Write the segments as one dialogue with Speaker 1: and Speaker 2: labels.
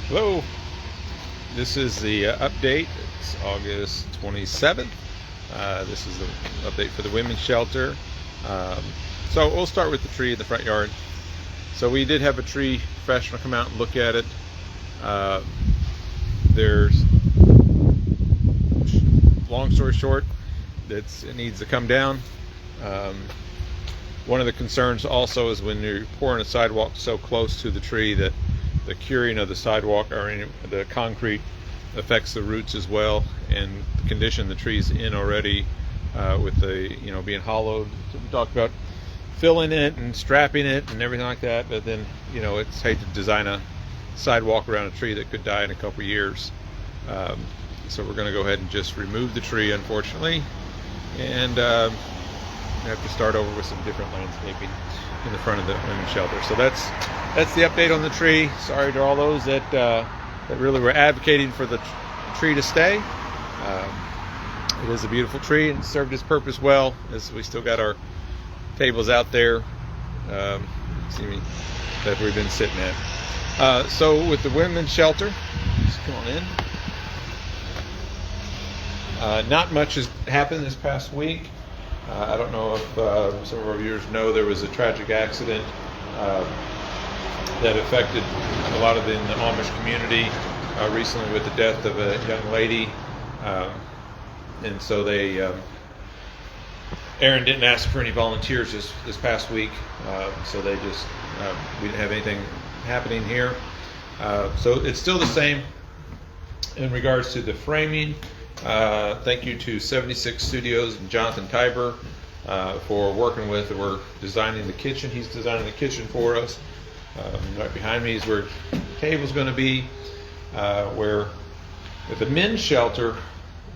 Speaker 1: Hello, this is the update. It's August 27th. This is the update for the women's shelter. So we'll start with the tree in the front yard. So we did have a tree professional come out and look at it. There's, long story short, it needs to come down. One of the concerns also is when you're pouring a sidewalk so close to the tree that the curing of the sidewalk or the concrete affects the roots as well, and the condition the tree's in already with the being hollowed. So we talked about filling it and strapping it and everything like that, but then it's hate to design a sidewalk around a tree that could die in a couple years. So we're going to go ahead and just remove the tree, unfortunately, and have to start over with some different landscaping in the front of the women's shelter. So that's the update on the tree. Sorry to all those that really were advocating for the tree to stay. It is a beautiful tree and served its purpose well, as we still got our tables out there see me that we've been sitting at. So with the women's shelter, just come on in. Not much has happened this past week. I don't know if some of our viewers know there was a tragic accident that affected a lot of in the Amish community recently with the death of a young lady. And so Aaron didn't ask for any volunteers this past week, so we didn't have anything happening here. So it's still the same in regards to the framing. Thank you to 76 Studios and Jonathan Tiber for working with. We're designing the kitchen. He's designing the kitchen for us. Right behind me is where the table's going to be. Where with the men's shelter,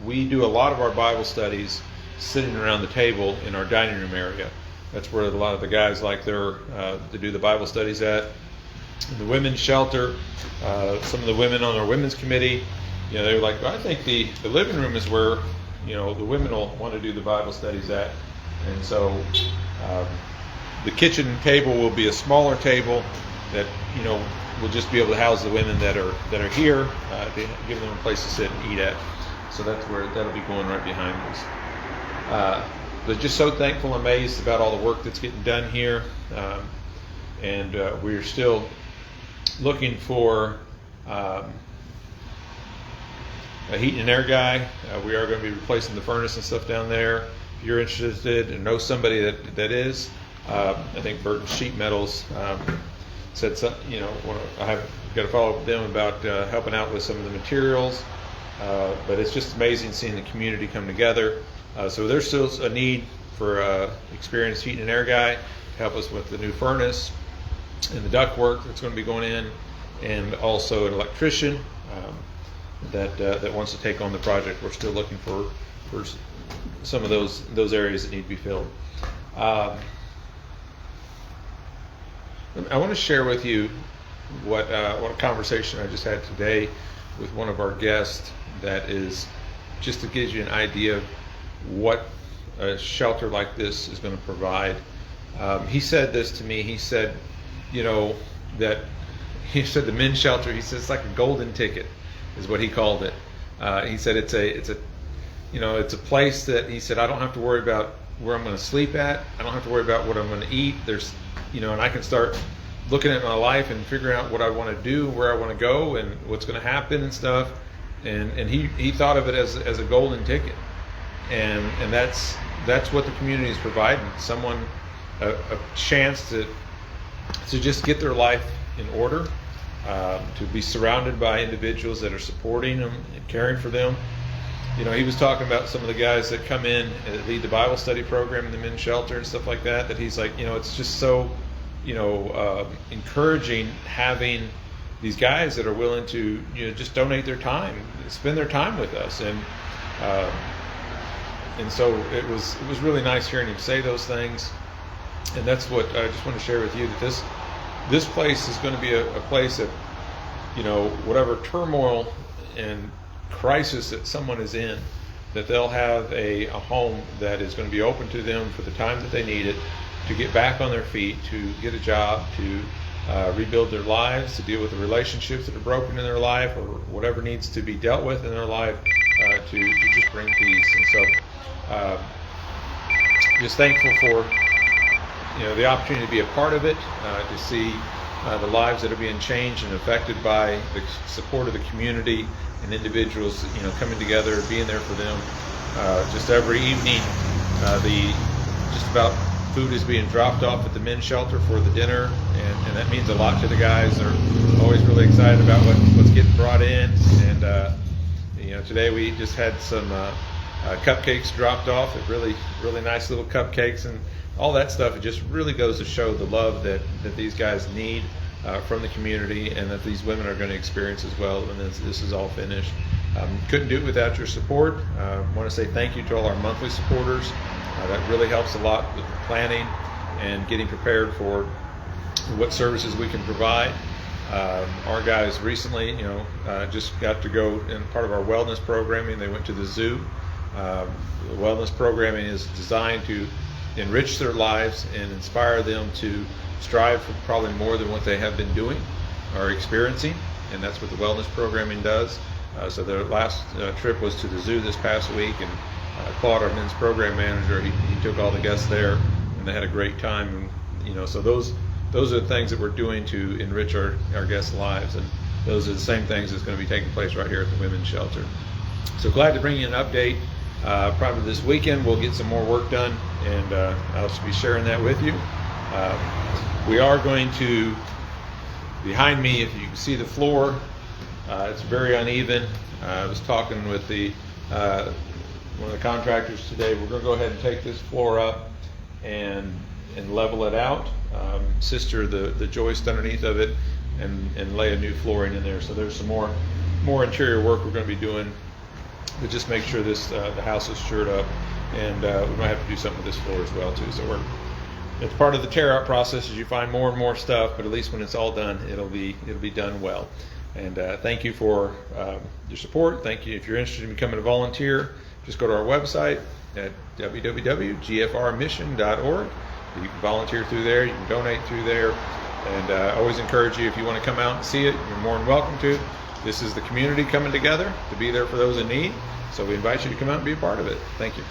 Speaker 1: we do a lot of our Bible studies sitting around the table in our dining room area. That's where a lot of the guys like to do the Bible studies at. In the women's shelter, some of the women on our women's committee, they were like, well, I think the living room is where, the women will want to do the Bible studies at. And so the kitchen table will be a smaller table that, will just be able to house the women that are here, to give them a place to sit and eat at. So that's where that'll be going right behind us. But just so thankful and amazed about all the work that's getting done here. And we're still looking for a heat and air guy. We are going to be replacing the furnace and stuff down there. If you're interested and know somebody that is, I think Burton Sheet Metals said something. I have got to follow up with them about helping out with some of the materials. But it's just amazing seeing the community come together. So there's still a need for experienced heat and air guy to help us with the new furnace and the duct work that's going to be going in, and also an electrician that wants to take on the project. We're still looking for some of those areas that need to be filled. I want to share with you what a conversation I just had today with one of our guests, that is just to give you an idea of what a shelter like this is going to provide. He said this to me. He said, that he said the men's shelter, he said it's like a golden ticket is what he called it. He said it's a place that, he said, I don't have to worry about where I'm going to sleep at. I don't have to worry about what I'm going to eat. There's, and I can start looking at my life and figuring out what I want to do, where I want to go, and what's going to happen and stuff. And he thought of it as a golden ticket, and that's what the community is providing. Someone a chance to just get their life in order, to be surrounded by individuals that are supporting them and caring for them. He was talking about some of the guys that come in and lead the Bible study program in the men's shelter and stuff like that. That he's like, it's just so encouraging having these guys that are willing to just donate their time, spend their time with us, and so it was really nice hearing him say those things. And that's what I just want to share with you, that this place is going to be a place that, whatever turmoil and crisis that someone is in, that they'll have a home that is going to be open to them for the time that they need it, to get back on their feet, to get a job, to rebuild their lives, to deal with the relationships that are broken in their life, or whatever needs to be dealt with in their life, to just bring peace. And so just thankful for the opportunity to be a part of it, to see the lives that are being changed and affected by the support of the community and individuals coming together, being there for them. Just every evening, just about food is being dropped off at the men's shelter for the dinner, and that means a lot to the guys. They're always really excited about what's getting brought in. And today we just had some cupcakes dropped off, really nice little cupcakes, and all that stuff. It just really goes to show the love that these guys need from the community, and that these women are going to experience as well when this is all finished. Couldn't do it without your support. I want to say thank you to all our monthly supporters. That really helps a lot with the planning and getting prepared for what services we can provide. Our guys recently, just got to go in part of our wellness programming. They went to the zoo. The wellness programming is designed to enrich their lives and inspire them to strive for probably more than what they have been doing or experiencing, and that's what the wellness programming does. So their last trip was to the zoo this past week, and Claude, our men's program manager, he took all the guests there, and they had a great time. And so those are the things that we're doing to enrich our guests' lives, and those are the same things that's going to be taking place right here at the women's shelter. So glad to bring you an update. Probably this weekend we'll get some more work done, and I'll be sharing that with you. We are going to, behind me, if you can see the floor, it's very uneven. I was talking with one of the contractors today. We're going to go ahead and take this floor up and level it out, sister the joist underneath of it, and lay a new flooring in there. So there's some more interior work we're going to be doing to just make sure the house is shored up, and we might have to do something with this floor as well too. So it's part of the tear out process as you find more and more stuff, but at least when it's all done, it'll be done well. And thank you for your support. Thank you. If you're interested in becoming a volunteer, just go to our website at www.gfrmission.org. You can volunteer through there. You can donate through there. And I always encourage you, if you want to come out and see it, you're more than welcome to. This is the community coming together to be there for those in need. So we invite you to come out and be a part of it. Thank you.